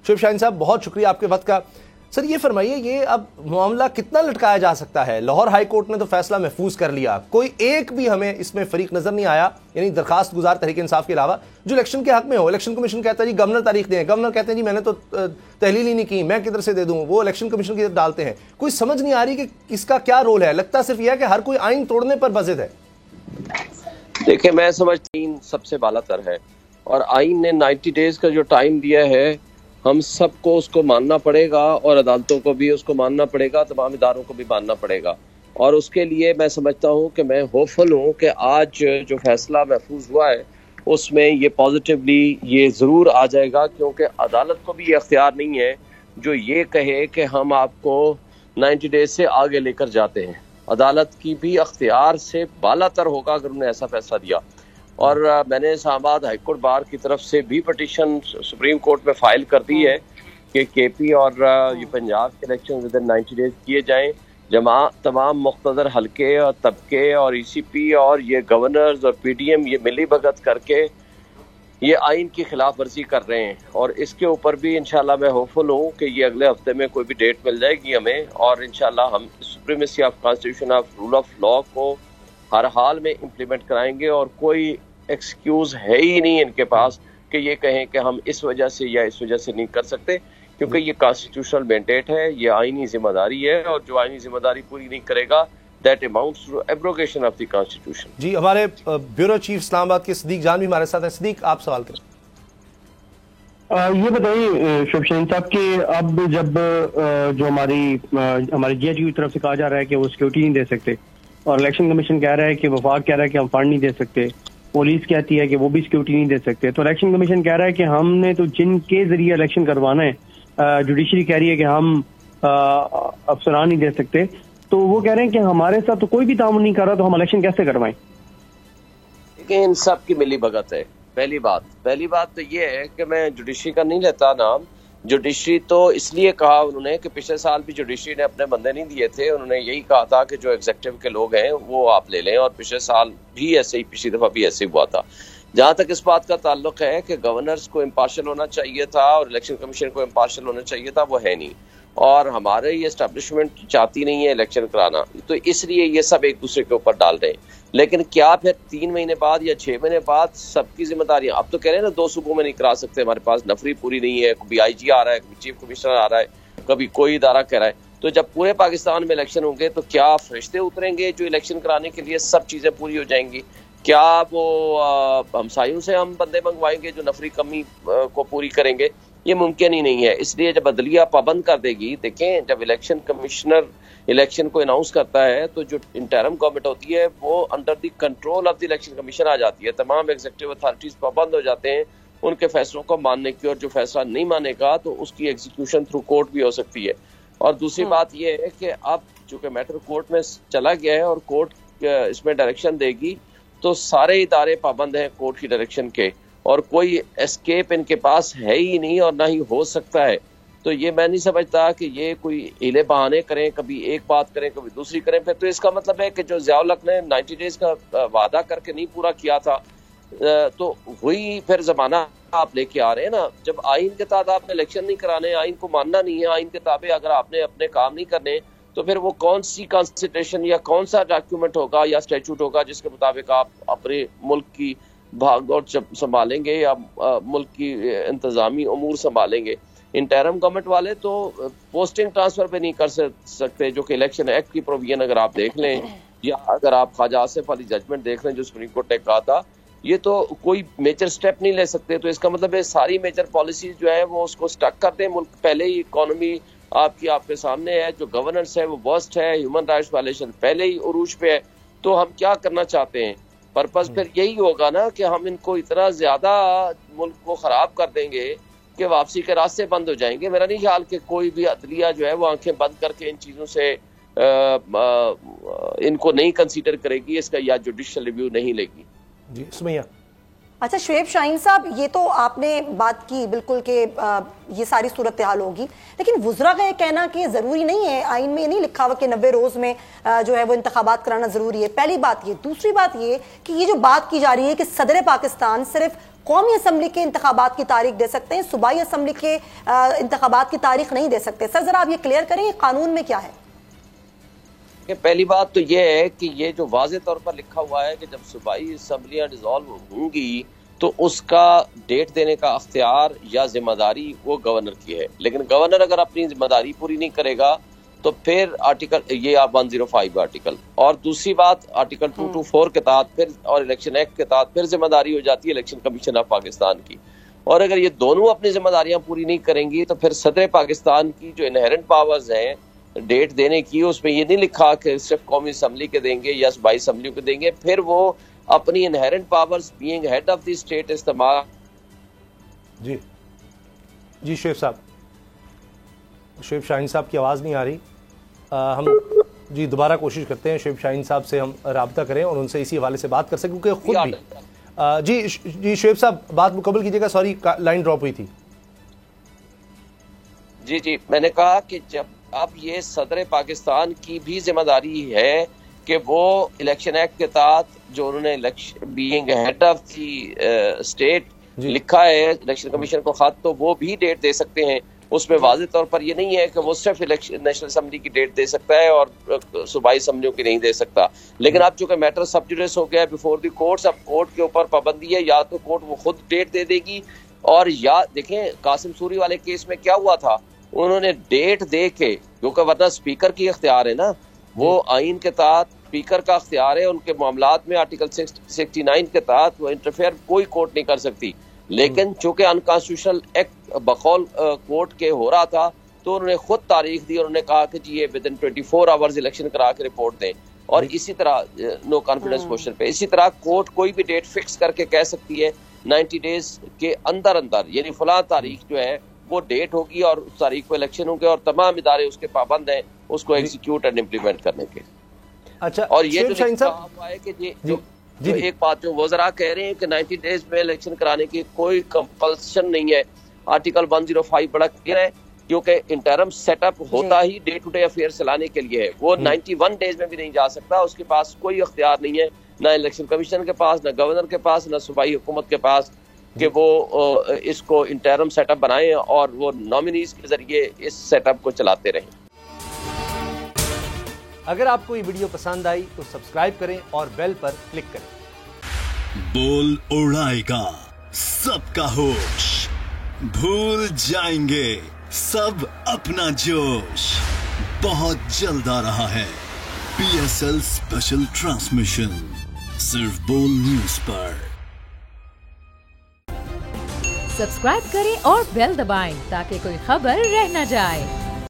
شعیب شاہین صاحب بہت شکریہ آپ کے وقت کا. سر یہ فرمائیے یہ اب معاملہ کتنا لٹکایا جا سکتا ہے؟ لاہور ہائی کورٹ نے تو فیصلہ محفوظ کر لیا, کوئی ایک بھی ہمیں اس میں فریق نظر نہیں آیا, یعنی درخواست گزار تحریک انصاف کے علاوہ, جو الیکشن کے حق میں ہو. الیکشن کمیشن کہتا ہے جی گورنر تاریخ دیں, گورنر کہتے ہیں جی میں نے تو تحلیل ہی نہیں کی, میں کدھر سے دے دوں, وہ الیکشن کمیشن کی طرف ڈالتے ہیں. کوئی سمجھ نہیں آ رہی کہ اس کا کیا رول ہے. لگتا صرف یہ ہے کہ ہر کوئی آئین توڑنے پر بضد ہے. دیکھیں میں سمجھتا ہوں سب سے بالا تر ہے, اور آئین نے 90 ڈیز کا جو ٹائم دیا ہے ہم سب کو اس کو ماننا پڑے گا, اور عدالتوں کو بھی اس کو ماننا پڑے گا, تمام اداروں کو بھی ماننا پڑے گا. اور اس کے لیے میں سمجھتا ہوں کہ میں ہوپفل ہوں کہ آج جو فیصلہ محفوظ ہوا ہے اس میں یہ پازیٹیولی یہ ضرور آ جائے گا, کیونکہ عدالت کو بھی یہ اختیار نہیں ہے جو یہ کہے کہ ہم آپ کو 90 ڈیز سے آگے لے کر جاتے ہیں. عدالت کی بھی اختیار سے بالا تر ہوگا اگر انہوں نے ایسا فیصلہ دیا. اور میں نے اسلام آباد ہائی کورٹ بار کی طرف سے بھی پٹیشن سپریم کورٹ میں فائل کر دی ہے کہ کے پی اور یہ پنجاب کے الیکشن ود ان 90 ڈیز کیے جائیں. تمام مقتدر حلقے اور طبقے اور ای سی پی اور یہ گورنرز اور پی ڈی ایم یہ ملی بھگت کر کے یہ آئین کی خلاف ورزی کر رہے ہیں, اور اس کے اوپر بھی انشاءاللہ میں ہوپفل ہوں کہ یہ اگلے ہفتے میں کوئی بھی ڈیٹ مل جائے گی ہمیں, اور انشاءاللہ ہم supremacy of constitution of rule of law کو ہر حال میں امپلیمنٹ کرائیں گے. اور کوئی ایکسکیوز ہے ہی نہیں ان کے پاس کہ یہ کہیں کہ ہم اس وجہ سے یا اس وجہ سے نہیں کر سکتے, کیونکہ یہ کانسٹیٹیوشنل مینڈیٹ ہے, یہ آئینی ذمہ داری ہے, اور جو آئینی ذمہ داری پوری نہیں کرے گا that amounts to abrogation of the constitution. جی ہمارے بیورو چیف اسلام آباد کے صدیق جان بھی ہمارے ساتھ ہیں. صدیق آپ سوال کریں. یہ بتائیے شعیب شاہین صاحب کہ اب جب جو ہماری جی ایچ یو کی طرف سے کہا جا رہا ہے کہ وہ سیکورٹی نہیں دے سکتے, اور الیکشن کمیشن کہہ رہا ہے کہ وفاق کہہ رہا ہے کہ ہم فنڈ نہیں دے سکتے, پولیس کہتی ہے کہ وہ بھی سیکورٹی نہیں دے سکتے, تو الیکشن کمیشن کہہ رہا ہے کہ ہم نے تو جن کے ذریعے الیکشن کروانا ہے, جوڈیشری کہہ رہی ہے کہ ہم افسران نہیں دے سکتے, تو وہ کہہ رہے ہیں کہ ہمارے ساتھ تو کوئی بھی تعاون نہیں کر رہا, تو ہم الیکشن کیسے کروائیں؟ دیکھیں ان سب کی ملی بھگت ہے. پہلی بات تو یہ ہے کہ میں جوڈیشری کا نہیں لیتا نام. جوڈیشری تو اس لیے کہا انہوں نے کہ پچھلے سال بھی جوڈیشری نے اپنے بندے نہیں دیے تھے, انہوں نے یہی کہا تھا کہ جو ایگزیکٹو کے لوگ ہیں وہ آپ لے لیں, اور پچھلے سال بھی ایسے ہی, پچھلی دفعہ بھی ایسے ہی ہوا تھا. جہاں تک اس بات کا تعلق ہے کہ گورنرز کو امپارشل ہونا چاہیے تھا اور الیکشن کمیشن کو امپارشل ہونا چاہیے تھا, وہ ہے نہیں, اور ہمارے یہ اسٹیبلشمنٹ چاہتی نہیں ہے الیکشن کرانا, تو اس لیے یہ سب ایک دوسرے کے اوپر ڈال رہے ہیں. لیکن کیا پھر 3 مہینے بعد یا 6 مہینے بعد سب کی ذمہ داریاں, اب تو کہہ رہے ہیں نا 2 صوبوں میں نہیں کرا سکتے, ہمارے پاس نفری پوری نہیں ہے, کبھی آئی جی آ رہا ہے, کبھی چیف کمشنر آ رہا ہے, کبھی کوئی ادارہ کہہ رہا ہے, تو جب پورے پاکستان میں الیکشن ہوں گے تو کیا فرشتے اتریں گے جو الیکشن کرانے کے لیے سب چیزیں پوری ہو جائیں گی؟ کیا وہ ہمسایوں سے ہم بندے منگوائیں گے جو نفری کمی کو پوری کریں گے؟ یہ ممکن ہی نہیں ہے. اس لیے جب عدلیہ پابند کر دے گی, دیکھیں جب الیکشن کمشنر الیکشن کو اناؤنس کرتا ہے تو جو انٹرم گورنمنٹ ہوتی ہے وہ under the control of the election commission آ جاتی ہے, تمام ایگزیکٹو اتھارٹیز پابند ہو جاتے ہیں ان کے فیصلوں کو ماننے کی, اور جو فیصلہ نہیں مانے گا تو اس کی ایگزیکیوشن تھرو کورٹ بھی ہو سکتی ہے. اور دوسری بات یہ ہے کہ اب چونکہ میٹر کورٹ میں چلا گیا ہے اور کورٹ اس میں ڈائریکشن دے گی, تو سارے ادارے پابند ہیں کورٹ کی ڈائریکشن کے, اور کوئی اسکیپ ان کے پاس ہے ہی نہیں اور نہ ہی ہو سکتا ہے. تو یہ میں نہیں سمجھتا کہ یہ کوئی ہیلے بہانے کریں, کبھی ایک بات کریں کبھی دوسری کریں, پھر تو اس کا مطلب ہے کہ جو ضیاء الحق نے 90 ڈیز کا وعدہ کر کے نہیں پورا کیا تھا, تو وہی پھر زمانہ آپ لے کے آ رہے ہیں نا. جب آئین کے تحت آپ نے الیکشن نہیں کرانے, آئین کو ماننا نہیں ہے, آئین کے تابع اگر آپ نے اپنے کام نہیں کرنے, تو پھر وہ کون سی کانسٹیٹیوشن یا کون سا ڈاکیومنٹ ہوگا یا اسٹیچوٹ ہوگا جس کے مطابق آپ اپنے ملک کی بھاگ دوڑ سنبھالیں گے یا ملک کی انتظامی امور سنبھالیں گے؟ انٹرم گورنمنٹ والے تو پوسٹنگ ٹرانسفر پہ نہیں کر سکتے, جو کہ الیکشن ایکٹ کی پروویژن اگر آپ دیکھ لیں, یا اگر آپ خواجہ آصف علی ججمنٹ دیکھ لیں جو سپریم کورٹ نے کہا تھا, یہ تو کوئی میجر سٹیپ نہیں لے سکتے. تو اس کا مطلب ہے ساری میجر پالیسیز جو ہے وہ اس کو سٹک کر دیں. ملک پہلے ہی اکانومی آپ کے سامنے ہے, جو گورننس ہے وہ ورسٹ ہے, ہیومن رائٹس وائلیشن پہلے ہی عروج پہ ہے, تو ہم کیا کرنا چاہتے ہیں؟ پرپز پھر یہی ہوگا نا کہ ہم ان کو اتنا زیادہ ملک کو خراب کر دیں گے کہ واپسی کے راستے بند ہو جائیں گے. میرا نہیں خیال کہ کوئی بھی عدلیہ جو ہے وہ آنکھیں بند کر کے ان چیزوں سے ان کو نہیں کنسیڈر کرے گی, اس کا یا جوڈیشل ریویو نہیں لے گی. جی سمیہ. اچھا شعیب شاہین صاحب, یہ تو آپ نے بات کی بالکل کہ یہ ساری صورتحال ہوگی, لیکن وزراء کا یہ کہنا کہ ضروری نہیں ہے, آئین میں یہ نہیں لکھا ہوا کہ 90 روز میں جو ہے وہ انتخابات کرانا ضروری ہے. پہلی بات یہ. دوسری بات یہ کہ یہ جو بات کی جا رہی ہے کہ صدر پاکستان صرف قومی اسمبلی کے انتخابات کی تاریخ دے سکتے ہیں, صوبائی اسمبلی کے انتخابات کی تاریخ نہیں دے سکتے. سر ذرا آپ یہ کلیئر کریں, یہ قانون میں کیا ہے؟ پہلی بات تو یہ ہے کہ یہ جو واضح طور پر لکھا ہوا ہے کہ جب صوبائی اسمبلیاں ڈیزالو ہوں گی تو اس کا ڈیٹ دینے کا اختیار یا ذمہ داری وہ گورنر کی ہے, لیکن گورنر اگر اپنی ذمہ داری پوری نہیں کرے گا تو پھر آرٹیکل یہ 105 آرٹیکل, اور دوسری بات آرٹیکل 224 کے تحت پھر اور الیکشن ایکٹ کے تحت پھر ذمہ داری ہو جاتی ہے الیکشن کمیشن آف پاکستان کی. اور اگر یہ دونوں اپنی ذمہ داریاں پوری نہیں کریں گی تو پھر صدر پاکستان کی جو انہیرنٹ پاورز ہیں ڈیٹ دینے کی, اس میں یہ نہیں لکھا کہ صرف قومی اسمبلی کے دیں گے یا صوبائی اسمبلیوں کے دیں گے, پھر وہ اپنی inherent powers being head of the state استعمال. جی شعیب صاحب, شعیب شاہین صاحب کی آواز نہیں آ رہی. ہم جی دوبارہ کوشش کرتے ہیں شعیب شاہین صاحب سے ہم رابطہ کریں اور ان سے اسی حوالے سے بات کر سکیں, کیونکہ خود بھی جی شعیب صاحب بات مکمل کیجیے گا, سوری لائن ڈراپ ہوئی تھی. جی میں نے کہا کہ جب اب یہ صدر پاکستان کی بھی ذمہ داری ہے کہ وہ الیکشن ایکٹ کے تحت جو انہوں نے being head of the state لکھا ہے الیکشن کمیشن کو خط, تو وہ بھی ڈیٹ دے سکتے ہیں. اس میں واضح طور پر یہ نہیں ہے کہ وہ صرف نیشنل اسمبلی کی ڈیٹ دے سکتا ہے اور صوبائی اسمبلیوں کی نہیں دے سکتا. لیکن اب چونکہ میٹر سب جوڈس ہو گیا ہے بیفور دی کورٹس, اب کورٹ کے اوپر پابندی ہے, یا تو کورٹ وہ خود ڈیٹ دے دے گی, اور یا دیکھیں قاسم سوری والے کیس میں کیا ہوا تھا, انہوں نے ڈیٹ دے کے, کیونکہ ورنہ اسپیکر کی اختیار ہے نا, وہ آئین کے تحت اسپیکر کا اختیار ہے, ان کے معاملات میں آرٹیکل 69 کے تحت وہ انٹرفیئر کوئی کورٹ نہیں کر سکتی. لیکن چونکہ انکانسٹیٹیوشنل ایکٹ بقول کورٹ کے ہو رہا تھا تو انہوں نے خود تاریخ دی, انہوں نے کہا کہ جی یہ ود ان 24 آورز الیکشن کرا کے رپورٹ دیں, اور اسی طرح نو کانفیڈنس موشن پہ اسی طرح کورٹ کوئی بھی ڈیٹ فکس کر کے کہہ سکتی ہے 90 ڈیز کے اندر یعنی فلاں تاریخ جو ہے وہ ڈیٹ ہوگی اور اس تاریخ کو الیکشن ہوں گے, اور تمام ادارے اس کے پابند ہیں اس کو ایگزیکیوٹ اینڈ امپلیمنٹ کرنے کے. اچھا, اور یہ جو ہوا ہے کہ جو ایک بات جو وزراء کہہ رہے ہیں کہ 90 ڈیز میں الیکشن کرانے کی کوئی کمپلشن نہیں ہے, آرٹیکل 105 بڑا کلیئر ہے, کیونکہ انٹرم سیٹ اپ ہوتا ہی ڈے ٹو ڈے افیئر چلانے کے لیے ہے. وہ 91 ڈیز میں بھی نہیں جا سکتا, اس کے پاس کوئی اختیار نہیں ہے, نہ الیکشن کمیشن کے پاس, نہ گورنر کے پاس, نہ صوبائی حکومت کے پاس, کہ وہ اس کو انٹرم سیٹ اپ بنائیں اور وہ نامینیز کے ذریعے اس سیٹ اپ کو چلاتے رہیں. اگر آپ کو یہ ویڈیو پسند آئی تو سبسکرائب کریں اور بیل پر کلک کریں. بول اڑائے گا سب کا ہوش, بھول جائیں گے سب اپنا جوش. بہت جلد آ رہا ہے PSL اسپیشل ٹرانسمیشن صرف بول نیوز پر. سبسکرائب کریں اور بیل دبائیں تاکہ کوئی خبر رہ نہ جائے.